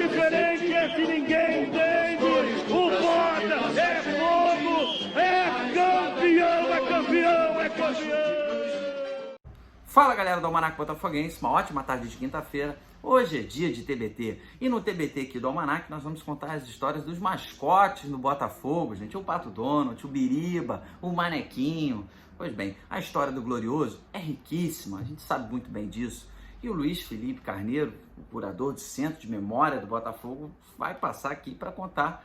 diferente, esse ninguém entende. O Bota é fogo, é campeão, é campeão, é campeão. Fala galera do Almanac Botafoguense, uma ótima tarde de quinta-feira. Hoje é dia de TBT e no TBT aqui do Almanac nós vamos contar as histórias dos mascotes no Botafogo, gente. O Pato Donald, o Biriba, o Manequinho. Pois bem, a história do Glorioso é riquíssima, a gente sabe muito bem disso. E o Luiz Felipe Carneiro, o curador do Centro de Memória do Botafogo, vai passar aqui para contar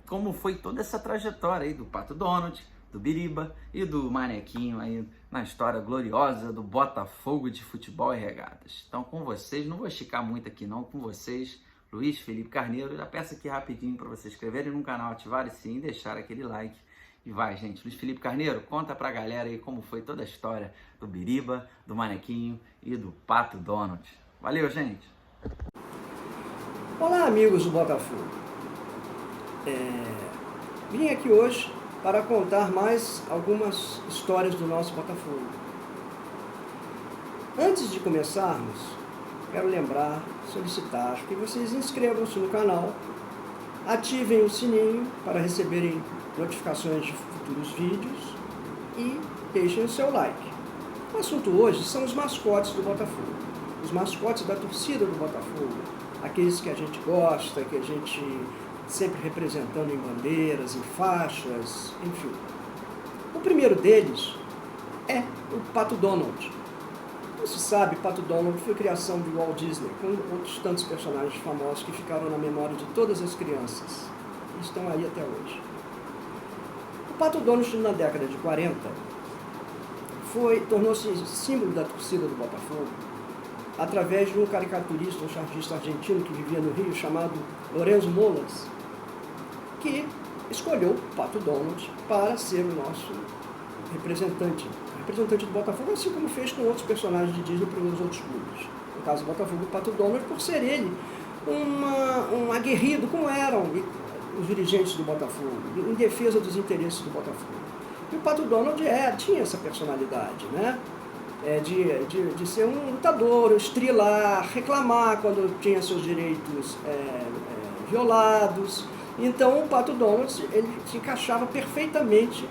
como foi toda essa trajetória aí do Pato Donald, do Biriba e do Manequinho aí na história gloriosa do Botafogo de futebol e regatas. Então com vocês, não vou esticar muito aqui não, com vocês, Luiz Felipe Carneiro. Já peço aqui rapidinho para vocês se inscreverem no canal, ativarem o sininho e deixar aquele like. E vai, gente. Luiz Felipe Carneiro, conta pra galera aí como foi toda a história do Biriba, do Manequinho e do Pato Donald. Valeu, gente! Olá, amigos do Botafogo. Vim aqui hoje para contar mais algumas histórias do nosso Botafogo. Antes de começarmos, quero lembrar, solicitar que vocês inscrevam-se no canal, ativem o sininho para receberem notificações de futuros vídeos e deixem o seu like. O assunto hoje são os mascotes do Botafogo, os mascotes da torcida do Botafogo, aqueles que a gente gosta, que a gente sempre representando em bandeiras, em faixas, enfim. O primeiro deles é o Pato Donald. Como se sabe, Pato Donald foi criação de Walt Disney, com outros tantos personagens famosos que ficaram na memória de todas as crianças e estão aí até hoje. O Pato Donald, na década de 40, tornou-se símbolo da torcida do Botafogo através de um caricaturista, um chargista argentino que vivia no Rio, chamado Lorenzo Molas, que escolheu o Pato Donald para ser o nosso representante do Botafogo, assim como fez com outros personagens de Disney para os outros clubes. No caso do Botafogo, o Pato Donald, por ser ele um aguerrido, como eram os dirigentes do Botafogo, em defesa dos interesses do Botafogo. E o Pato Donald tinha essa personalidade, né? De ser um lutador, estrilar, reclamar quando tinha seus direitos violados. Então o Pato Donald ele se encaixava perfeitamente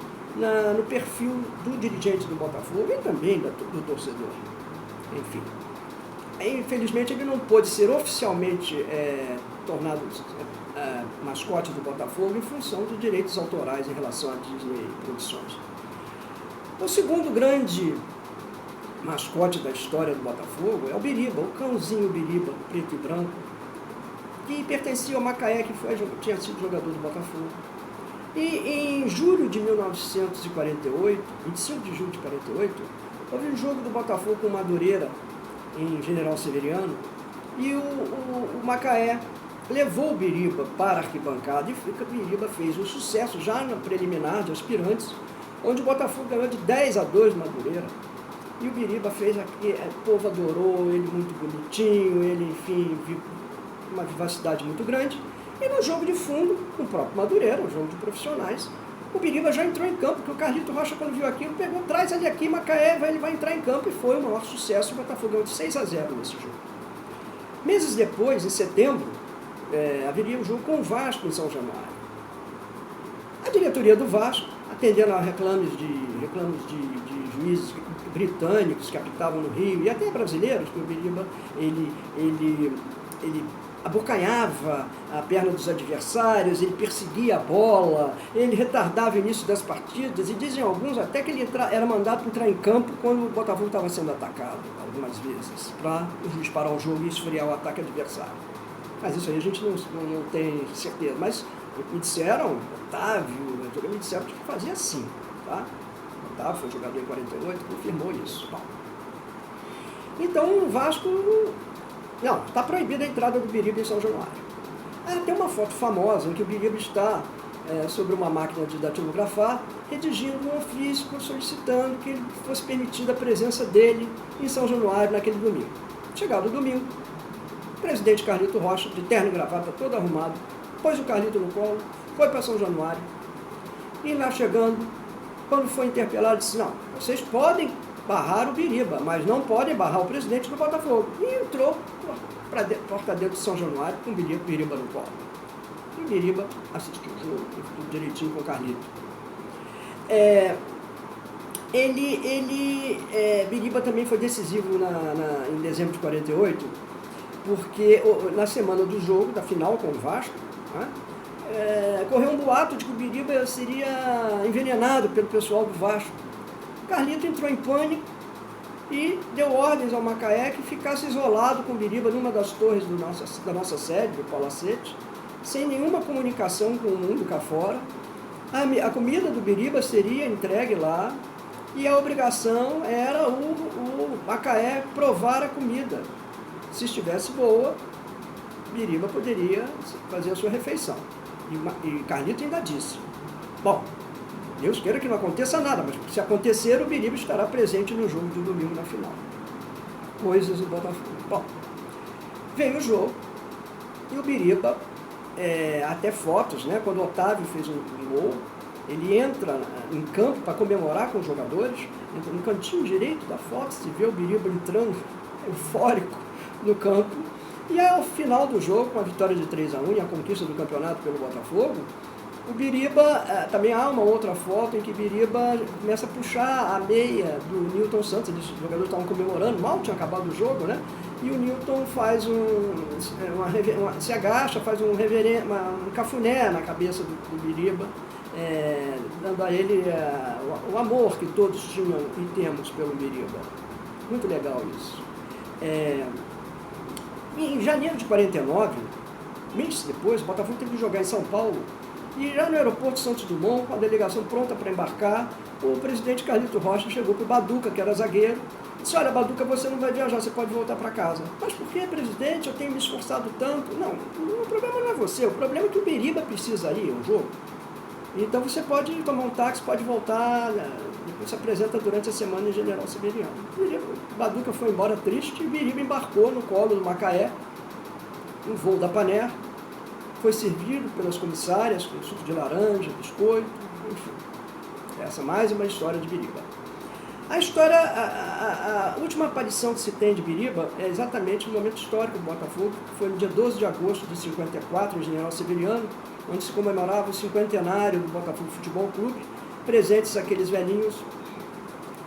no perfil do dirigente do Botafogo e também do torcedor. Enfim. Infelizmente ele não pôde ser oficialmente tornado mascote do Botafogo em função dos direitos autorais em relação à Disney Produções. O segundo grande mascote da história do Botafogo é o Biriba, o cãozinho Biriba, preto e branco, que pertencia ao Macaé, que tinha sido jogador do Botafogo. E em julho de 1948, 25 de julho de 48, houve um jogo do Botafogo com o Madureira, em General Severiano, e o Macaé levou o Biriba para a arquibancada e o Biriba fez um sucesso já na preliminar de aspirantes, onde o Botafogo ganhou de 10-2 do Madureira. E o Biriba fez aqui, o povo adorou, ele muito bonitinho, ele, enfim, uma vivacidade muito grande. E no jogo de fundo, com o próprio Madureira, um jogo de profissionais, o Biriba já entrou em campo, porque o Carlito Rocha, quando viu aquilo, pegou, traz ele aqui, Macaé, ele vai entrar em campo, e foi o maior sucesso, o Botafogo ganhou de 6-0 nesse jogo. Meses depois, em setembro, haveria um jogo com o Vasco em São Januário. A diretoria do Vasco, atendendo a reclames de juízes britânicos que habitavam no Rio, e até brasileiros, que o Biriba, ele abocanhava a perna dos adversários, ele perseguia a bola, ele retardava o início das partidas, e dizem alguns até que ele era mandado para entrar em campo quando o Botafogo estava sendo atacado, algumas vezes, para o juiz parar o jogo e esfriar o ataque adversário. Mas isso aí a gente não tem certeza. Mas me disseram, Otávio, me disseram que fazia assim, tá? Otávio foi jogador em 48, confirmou isso. Bom. Então o Vasco... Não, está proibida a entrada do Biriba em São Januário. Tem uma foto famosa em que o Biriba está sobre uma máquina de datilografar, redigindo um ofício solicitando que fosse permitida a presença dele em São Januário naquele domingo. Chegado o domingo, o presidente Carlito Rocha, de terno e gravata, todo arrumado, pôs o Carlito no colo, foi para São Januário, e lá chegando, quando foi interpelado, disse, não, vocês podem barrar o Biriba, mas não podem barrar o presidente do Botafogo. E entrou para porta dentro de São Januário com o Biriba no colo. E o Biriba assistiu o jogo, tudo direitinho com o Carlito. Biriba também foi decisivo em dezembro de 48, porque na semana do jogo, da final com o Vasco, né, correu um boato de que o Biriba seria envenenado pelo pessoal do Vasco. Carlito entrou em pânico e deu ordens ao Macaé que ficasse isolado com o Biriba numa das torres da nossa sede, do Palacete, sem nenhuma comunicação com o mundo cá fora. A comida do Biriba seria entregue lá e a obrigação era o Macaé provar a comida. Se estivesse boa, Biriba poderia fazer a sua refeição. E Carlito ainda disse, bom, Deus queira que não aconteça nada, mas se acontecer, o Biriba estará presente no jogo de domingo na final. Coisas do Botafogo. Bom, veio o jogo e o Biriba, até fotos, né, quando o Otávio fez um gol, ele entra em campo para comemorar com os jogadores, entra no cantinho direito da foto, se vê o Biriba entrando eufórico no campo. E ao final do jogo, com a vitória de 3-1 e a conquista do campeonato pelo Botafogo, o Biriba, também há uma outra foto em que Biriba começa a puxar a meia do Newton Santos. Os jogadores estavam comemorando, mal tinha acabado o jogo, né? E o Newton faz se agacha, faz um cafuné na cabeça do Biriba, dando a ele o amor que todos tinham e temos pelo Biriba. Muito legal isso. Em janeiro de 49, meses depois, o Botafogo teve que jogar em São Paulo. E já no aeroporto Santos Dumont, com a delegação pronta para embarcar, o presidente Carlito Rocha chegou para o Baduca, que era zagueiro, e disse, olha, Baduca, você não vai viajar, você pode voltar para casa. Mas por que, presidente? Eu tenho me esforçado tanto. Não, o problema não é você, o problema é que o Biriba precisa ir ao jogo. Então você pode tomar um táxi, pode voltar, depois se apresenta durante a semana em General Severiano. O Baduca foi embora triste e o Biriba embarcou no colo do Macaé, no voo da Paner. Foi servido pelas comissárias com suco de laranja, biscoito, enfim. Essa mais uma história de Biriba. A última aparição que se tem de Biriba é exatamente no momento histórico do Botafogo, que foi no dia 12 de agosto de 54, em General Severiano, onde se comemorava o cinquentenário do Botafogo Futebol Clube, presentes aqueles velhinhos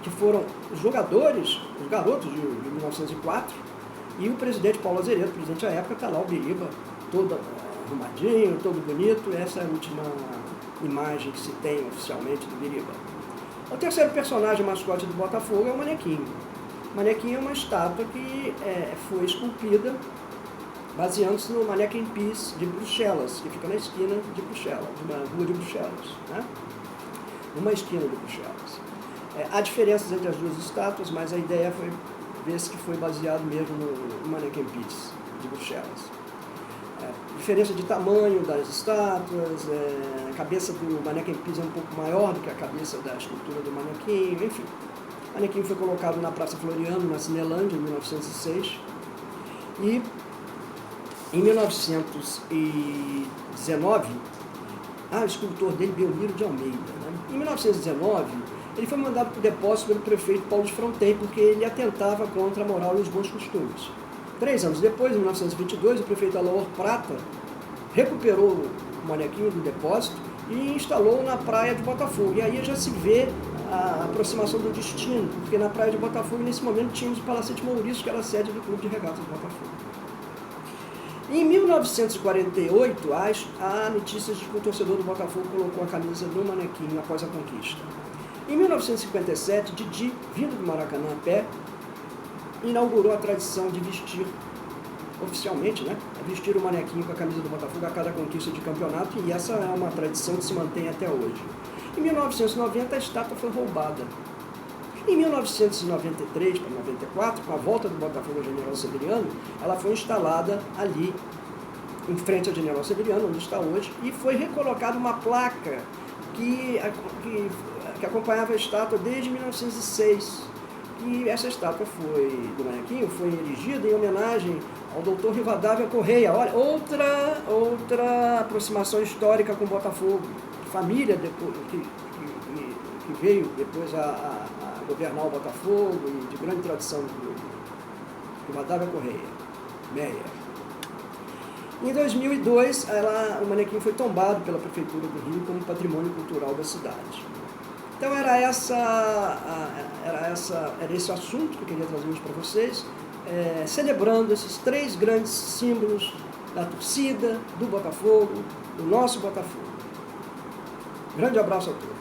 que foram os jogadores, os garotos de 1904, e o presidente Paulo Azeredo, presidente à época, está lá o Biriba, todo arrumadinho, todo bonito. Essa é a última imagem que se tem oficialmente do Biriba. O terceiro personagem mascote do Botafogo é o Manequim. O Manequim é uma estátua que foi esculpida baseando-se no Mannequin Peace de Bruxelas, que fica na esquina de Bruxelas, na rua de Bruxelas, né? Uma esquina de Bruxelas. Há diferenças entre as duas estátuas, mas a ideia foi ver se que foi baseado mesmo no Mannequin Peace de Bruxelas. Diferença de tamanho das estátuas, a cabeça do Mannequin Peace é um pouco maior do que a cabeça da escultura do Manequim, enfim. O Manequim foi colocado na Praça Floriano, na Cinelândia, em 1906, e em 1919, o escultor dele, Belmiro de Almeida, né? Em 1919, ele foi mandado para o depósito pelo prefeito Paulo de Fronten, porque ele atentava contra a moral e os bons costumes. 3 anos depois, em 1922, o prefeito Alaor Prata recuperou o manequim do depósito e instalou na praia de Botafogo. E aí já se vê a aproximação do destino, porque na praia de Botafogo, nesse momento, tínhamos o Palacete Maurício, que era a sede do Clube de Regatas de Botafogo. Em 1948, há notícias de que o torcedor do Botafogo colocou a camisa no manequim após a conquista. Em 1957, Didi, vindo do Maracanã a pé, inaugurou a tradição de vestir, oficialmente, né, vestir o manequim com a camisa do Botafogo a cada conquista de campeonato, e essa é uma tradição que se mantém até hoje. Em 1990, a estátua foi roubada. Em 1993 para 94, com a volta do Botafogo ao General Severiano, ela foi instalada ali, em frente ao General Severiano, onde está hoje, e foi recolocada uma placa que acompanhava a estátua desde 1906. E essa estátua do manequim foi erigida em homenagem ao Dr. Rivadavia Correia. Olha, outra aproximação histórica com o Botafogo. Família depois, que veio depois a governar o Botafogo e de grande tradição do clube, Rivadavia Correia, Meyer. Em 2002, o manequim foi tombado pela Prefeitura do Rio como patrimônio cultural da cidade. Então era esse o assunto que eu queria trazer hoje para vocês, celebrando esses 3 grandes símbolos da torcida, do Botafogo, do nosso Botafogo. Grande abraço a todos.